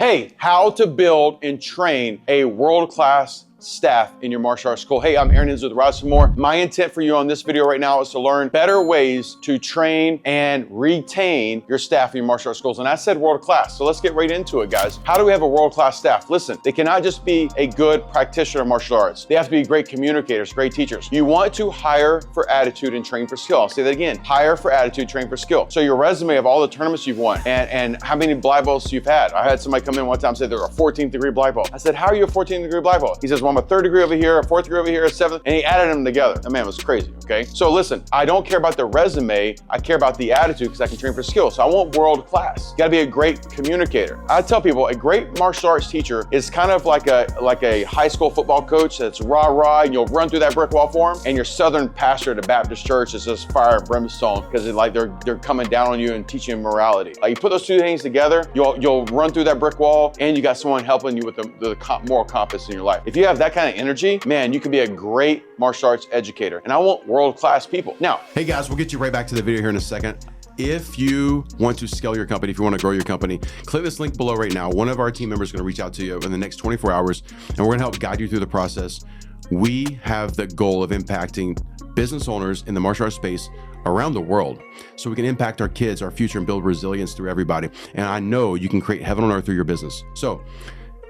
Hey, how to build and train a world-class staff in your martial arts school. Hey, I'm Aaron Hensley with Rise for More. My intent for you on this video right now is to learn better ways to train and retain your staff in your martial arts schools. And I said world-class, so let's get right into it, guys. How do we have a world-class staff? Listen, they cannot just be a good practitioner of martial arts. They have to be great communicators, great teachers. You want to hire for attitude and train for skill. I'll say that again, hire for attitude, train for skill. So your resume of all the tournaments you've won and how many black belts you've had. I had somebody come in one time and say they're a 14th degree black belt. I said, how are you a 14th degree black belt? He says, well, I'm a 3rd degree over here, a 4th degree over here, a 7th, and he added them together. That man was crazy, okay? So listen, I don't care about the resume, I care about the attitude because I can train for skill. So I want world class. You gotta be a great communicator. I tell people, a great martial arts teacher is kind of like a high school football coach that's rah-rah, and you'll run through that brick wall for him, and your southern pastor at a Baptist church is just fire and brimstone because they're coming down on you and teaching you morality. You put those two things together, you'll run through that brick wall, and you got someone helping you with the moral compass in your life. If you have that kind of energy, man, you can be a great martial arts educator. And I want world-class people. Now, hey guys, we'll get you right back to the video here in a second. If you want to scale your company, if you want to grow your company, click this link below right now. One of our team members is going to reach out to you in the next 24 hours, and we're going to help guide you through the process. We have the goal of impacting business owners in the martial arts space around the world so we can impact our kids, our future, and build resilience through everybody. And I know you can create heaven on earth through your business. So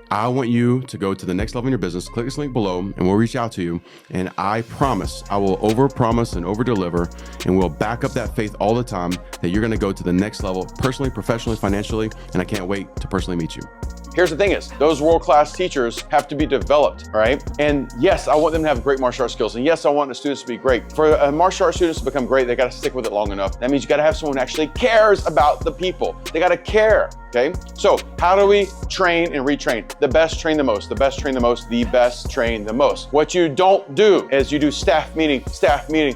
I want you to go to the next level in your business. Click this link below and we'll reach out to you. And I promise I will over-promise and over-deliver, and we'll back up that faith all the time that you're gonna go to the next level personally, professionally, financially, and I can't wait to personally meet you. Here's the thing is, those world-class teachers have to be developed, right? And yes, I want them to have great martial arts skills. And yes, I want the students to be great. For martial arts students to become great, they gotta stick with it long enough. That means you gotta have someone who actually cares about the people. They gotta care, okay? So how do we train and retrain? The best train the most, the best train the most, the best train the most. What you don't do is you do staff meeting.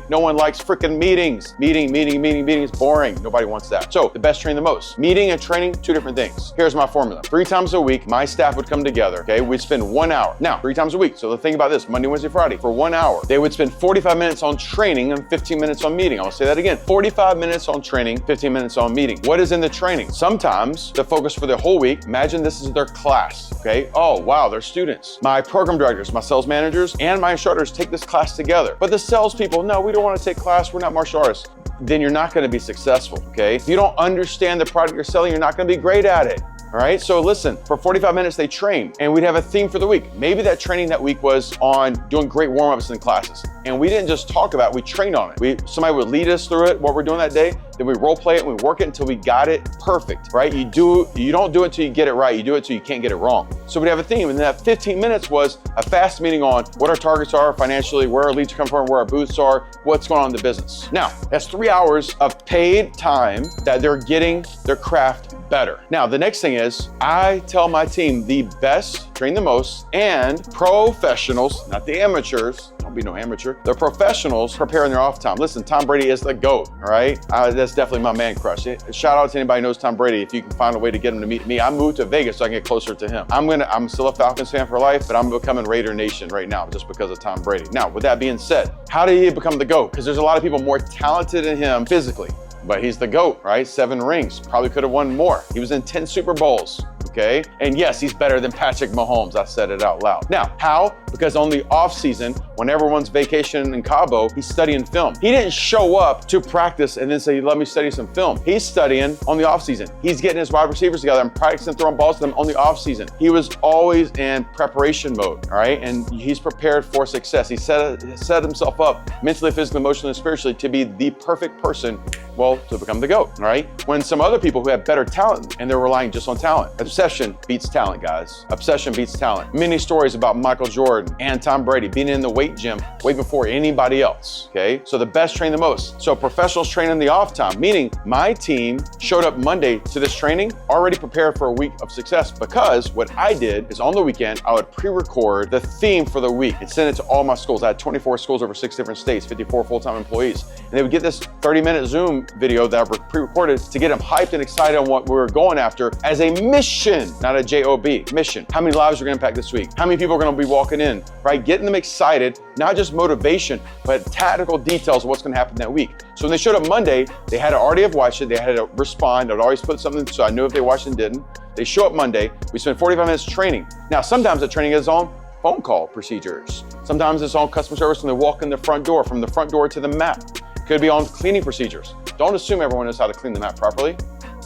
No one likes freaking meetings. Meeting is boring. Nobody wants that. So the best train the most. Meeting and training, two different things. Here's my formula. 3 times a week, my staff would come together, okay? We'd spend 1 hour. Now, 3 times a week. So the thing about this, Monday, Wednesday, Friday, for 1 hour, they would spend 45 minutes on training and 15 minutes on meeting. I'll say that again. 45 minutes on training, 15 minutes on meeting. What is in the training? Sometimes the focus for the whole week, imagine this is their class, okay? Oh, wow, they're students. My program directors, my sales managers, and my instructors take this class together. But the salespeople, no, we don't want to take class. We're not martial artists. Then you're not going to be successful, okay? If you don't understand the product you're selling, you're not going to be great at it. All right, so listen, for 45 minutes they train, and we'd have a theme for the week. Maybe that training that week was on doing great warm-ups in classes. And we didn't just talk about it, we trained on it. Somebody would lead us through it, what we're doing that day, then we role play it and we work it until we got it perfect, right? You don't do it till you get it right, you do it till you can't get it wrong. So we'd have a theme, and that 15 minutes was a fast meeting on what our targets are financially, where our leads come from, where our booths are, what's going on in the business. Now, that's 3 hours of paid time that they're getting their craft better. Now, the next thing is, I tell my team the best train the most, and professionals, not the amateurs, don't be no amateur, the professionals prepare in their off time. Listen, Tom Brady is the GOAT, all right? That's definitely my man crush. Shout out to anybody who knows Tom Brady. If you can find a way to get him to meet me, I moved to Vegas so I can get closer to him. I'm still a Falcons fan for life, but I'm becoming Raider Nation right now just because of Tom Brady. Now, with that being said, how did he become the GOAT? Because there's a lot of people more talented than him physically, but he's the GOAT, right? 7 rings, probably could have won more. He was in 10 Super Bowls, okay? And yes, he's better than Patrick Mahomes. I said it out loud. Now, how? Because on the off season, when everyone's vacationing in Cabo, he's studying film. He didn't show up to practice and then say, let me study some film. He's studying on the off season. He's getting his wide receivers together and practicing throwing balls to them on the off season. He was always in preparation mode, all right? And he's prepared for success. He set himself up mentally, physically, emotionally, and spiritually to be the perfect person, well, to become the GOAT, all right? When some other people who have better talent and they're relying just on talent. Obsession beats talent, guys. Obsession beats talent. Many stories about Michael Jordan and Tom Brady being in the weight gym way before anybody else, okay? So the best train the most. So professionals train in the off time, meaning my team showed up Monday to this training already prepared for a week of success, because what I did is on the weekend, I would pre-record the theme for the week and send it to all my schools. I had 24 schools over 6 different states, 54 full-time employees. And they would get this 30-minute Zoom video that I pre-recorded to get them hyped and excited on what we were going after as a mission mission, not a J-O-B, mission. How many lives are gonna impact this week? How many people are gonna be walking in, right? Getting them excited, not just motivation, but tactical details of what's gonna happen that week. So when they showed up Monday, they had to already have watched it, they had to respond, I'd always put something so I knew if they watched and didn't. They show up Monday, we spend 45 minutes training. Now, sometimes the training is on phone call procedures. Sometimes it's on customer service when they walk in the front door, from the front door to the mat. Could be on cleaning procedures. Don't assume everyone knows how to clean the mat properly,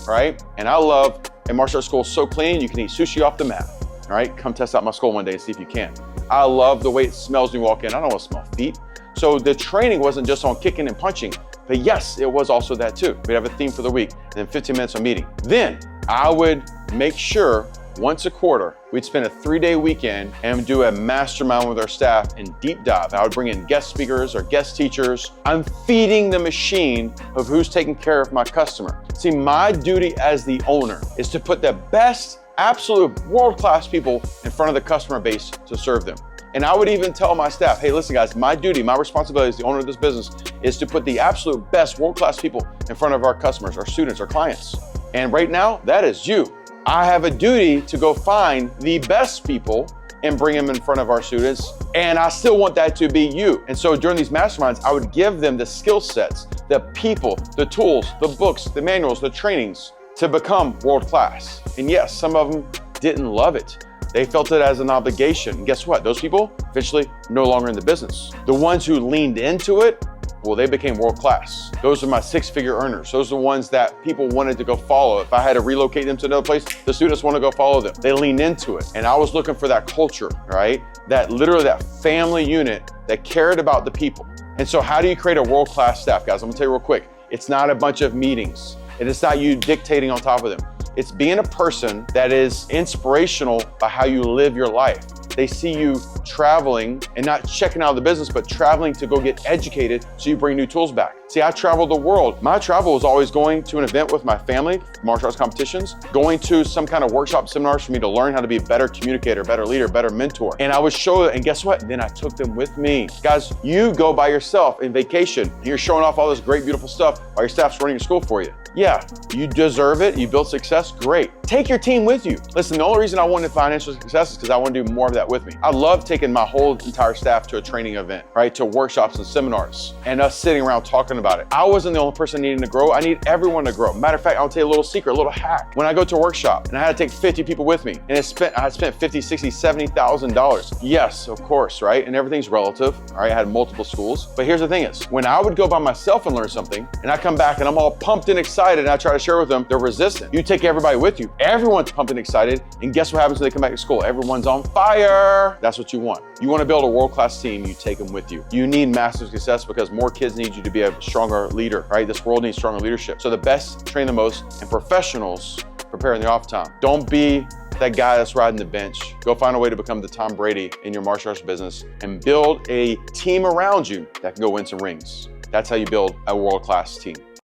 right? And I love a martial arts school so clean, you can eat sushi off the mat, all right? Come test out my school one day and see if you can. I love the way it smells when you walk in. I don't want to smell feet. So the training wasn't just on kicking and punching, but yes, it was also that too. We'd have a theme for the week, and then 15 minutes of meeting. Then I would make sure once a quarter, we'd spend a 3-day weekend and do a mastermind with our staff and deep dive. I would bring in guest speakers or guest teachers. I'm feeding the machine of who's taking care of my customer. See, my duty as the owner is to put the best, absolute world-class people in front of the customer base to serve them. And I would even tell my staff, hey, listen guys, my duty, my responsibility as the owner of this business is to put the absolute best world-class people in front of our customers, our students, our clients. And right now, that is you. I have a duty to go find the best people and bring them in front of our students. And I still want that to be you. And so during these masterminds, I would give them the skill sets, the people, the tools, the books, the manuals, the trainings to become world-class. And yes, some of them didn't love it. They felt it as an obligation. And guess what? Those people eventually no longer in the business. The ones who leaned into it, well, they became world-class. Those are my 6-figure earners. Those are the ones that people wanted to go follow. If I had to relocate them to another place, the students want to go follow them. They leaned into it. And I was looking for that culture, right? That literally that family unit that cared about the people. And so how do you create a world-class staff, guys? I'm gonna tell you real quick. It's not a bunch of meetings. And it's not you dictating on top of them. It's being a person that is inspirational by how you live your life. They see you traveling and not checking out of the business, but traveling to go get educated so you bring new tools back. See, I traveled the world. My travel was always going to an event with my family, martial arts competitions, going to some kind of workshop seminars for me to learn how to be a better communicator, better leader, better mentor. And I would show it, and guess what? Then I took them with me. Guys, you go by yourself in vacation, and you're showing off all this great, beautiful stuff while your staff's running your school for you. Yeah, you deserve it. You build success, great. Take your team with you. Listen, the only reason I wanted financial success is because I want to do more of that with me. I love taking my whole entire staff to a training event, right? To workshops and seminars, and us sitting around talking about it. I wasn't the only person needing to grow. I need everyone to grow. Matter of fact, I'll tell you a little secret, a little hack. When I go to a workshop and I had to take 50 people with me, and I spent $50,000, $60,000, $70,000. Yes, of course, right? And everything's relative, all right? I had multiple schools. But here's the thing is, when I would go by myself and learn something, and I come back and I'm all pumped and excited, and I try to share with them, they're resistant. You take everybody with you. Everyone's pumped and excited, and guess what happens when they come back to school? Everyone's on fire. That's what you want. You want to build a world-class team, you take them with you. You need massive success because more kids need you to be a stronger leader, right? This world needs stronger leadership. So the best train the most, and professionals prepare in their off time. Don't be that guy that's riding the bench. Go find a way to become the Tom Brady in your martial arts business and build a team around you that can go win some rings. That's how you build a world-class team.